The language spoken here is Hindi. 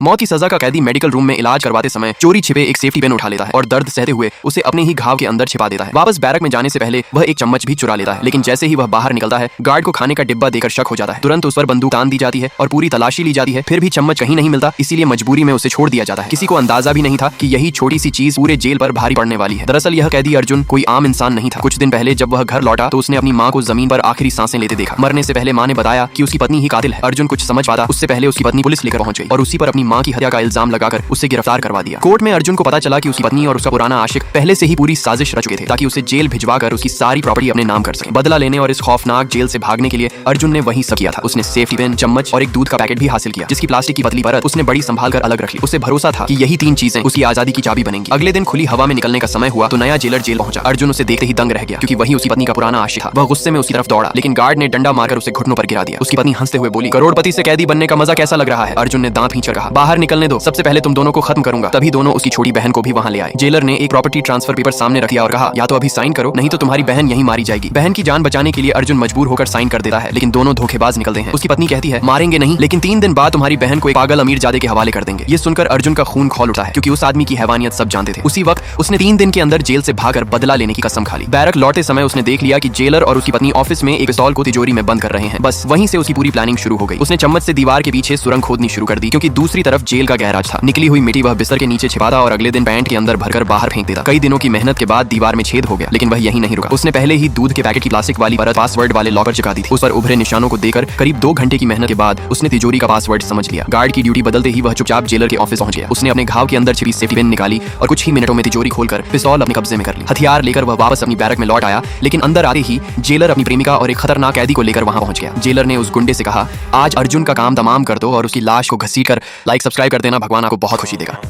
मौत की सजा का कैदी मेडिकल रूम में इलाज करवाते समय चोरी छिपे एक सेफ्टी पिन उठा लेता है और दर्द सहते हुए उसे अपने ही घाव के अंदर छिपा देता है। वापस बैरक में जाने से पहले वह एक चम्मच भी चुरा लेता है, लेकिन जैसे ही वह बाहर निकलता है गार्ड को खाने का डिब्बा देकर शक हो जाता है। तुरंत उस पर बंदूक तान दी जाती है और पूरी तलाशी ली जाती है, फिर भी चम्मच कहीं नहीं मिलता, इसीलिए मजबूरी में उसे छोड़ दिया जाता है। किसी को अंदाजा भी नहीं था कि यही छोटी सी चीज पूरे जेल पर भारी पड़ने वाली है। दरअसल यह कैदी अर्जुन कोई आम इंसान नहीं था। कुछ दिन पहले जब वह घर लौटा तो उसने अपनी माँ को जमीन पर आखिरी सांसें लेते देखा। मरने से पहले माँ ने बताया कि उसकी पत्नी ही कातिल है। अर्जुन कुछ समझ पाता उससे पहले उसकी पत्नी पुलिस लेकर पहुंच गई और उसी पर अपनी माँ की हत्या का इल्जाम लगाकर उसे गिरफ्तार करवा दिया। कोर्ट में अर्जुन को पता चला कि उसकी पत्नी और उसका पुराना आशिक पहले से ही पूरी साजिश रच चुके थे ताकि उसे जेल भिजवाकर उसकी सारी प्रॉपर्टी अपने नाम कर सके। बदला लेने और इस खौफनाक जेल से भागने के लिए अर्जुन ने वही सब किया था। उसने सेफ्टी पिन, चम्मच और एक दूध का पैकेट भी हासिल किया, जिसकी प्लास्टिक की पतली परत उसने बड़ी संभाल कर अलग रख ली। उसे भरोसा था कि यही तीन चीजें उसकी आजादी की चाबी बनेंगी। अगले दिन खुली हवा में निकलने का समय हुआ तो नया जेलर जेल पहुंचा। अर्जुन उसे देखते ही दंग रह गया, क्योंकि वही उसकी पत्नी का पुराना आशिक था। वह गुस्से में उसकी तरफ दौड़ा, लेकिन गार्ड ने डंडा मारकर उसे घुटनों पर गिरा दिया। उसकी पत्नी हंसते हुए बोली, करोड़पति से कैदी बनने का मजा कैसा लग रहा है? अर्जुन ने दांत खींचकर कहा, बाहर निकलने दो, सबसे पहले तुम दोनों को खत्म करूंगा। तभी दोनों उसकी छोटी बहन को भी वहां ले आए। जेलर ने एक प्रॉपर्टी ट्रांसफर पेपर सामने रख दिया और कहा, या तो अभी साइन करो, नहीं तो तुम्हारी बहन यहीं मारी जाएगी। बहन की जान बचाने के लिए अर्जुन मजबूर होकर साइन कर देता है, लेकिन दोनों धोखेबाज निकलते हैं। उसकी पत्नी कहती है, मारेंगे नहीं, लेकिन 3 दिन बाद तुम्हारी बहन को एक पागल अमीरजादे के हवाले कर देंगे। ये सुनकर अर्जुन का खून खौल उठा है, क्योंकि उस आदमी की हैवानियत सब जानते थे। उसी वक्त उसने 3 दिन के अंदर जेल से भागकर बदला लेने की कसम खा ली। बैरक लौटते समय उसने देख लिया कि जेलर और उसकी पत्नी ऑफिस में एक पिस्तौल को तिजोरी में बंद कर रहे हैं। बस वहीं से उसकी पूरी प्लानिंग शुरू हो गई। उसने चम्मच से दीवार के पीछे सुरंग खोदनी शुरू कर दी, क्योंकि दूसरी तरफ जेल का गैराज था। निकली हुई मिट्टी वह बिस्तर के नीचे छिपाता और अगले दिन पैंट के अंदर भरकर बाहर फेंक देता। कई दिनों की मेहनत के बाद दीवार में छेद हो गया, लेकिन वह यहीं नहीं रुका। उसने पहले ही दूध के पैकेट की प्लास्टिक वाली परत पासवर्ड वाले लॉकर चिपका दी थी। उस पर उभरे निशानों को देखकर करीब 2 घंटे की मेहनत के बाद उसने तिजोरी का पासवर्ड समझ लिया। गार्ड की ड्यूटी बदलते ही वह चुपचाप जेलर के ऑफिस पहुंच गया। उसने अपने घाव के अंदर छिपी सेफ्टी पिन निकाली और कुछ ही मिनटों में तिजोरी खोलकर पिस्तौल अपने कब्जे में कर ली। हथियार लेकर वह वापस अपनी बैरक में लौट आया, लेकिन अंदर आते ही जेलर अपनी प्रेमिका और एक खतरनाक कैदी को लेकर वहां पहुंच गया। जेलर ने उस गुंडे से कहा, आज अर्जुन का काम तमाम कर दो और उसकी लाश को घसीट कर लाइक सब्सक्राइब कर देना, भगवान आपको बहुत खुशी देगा।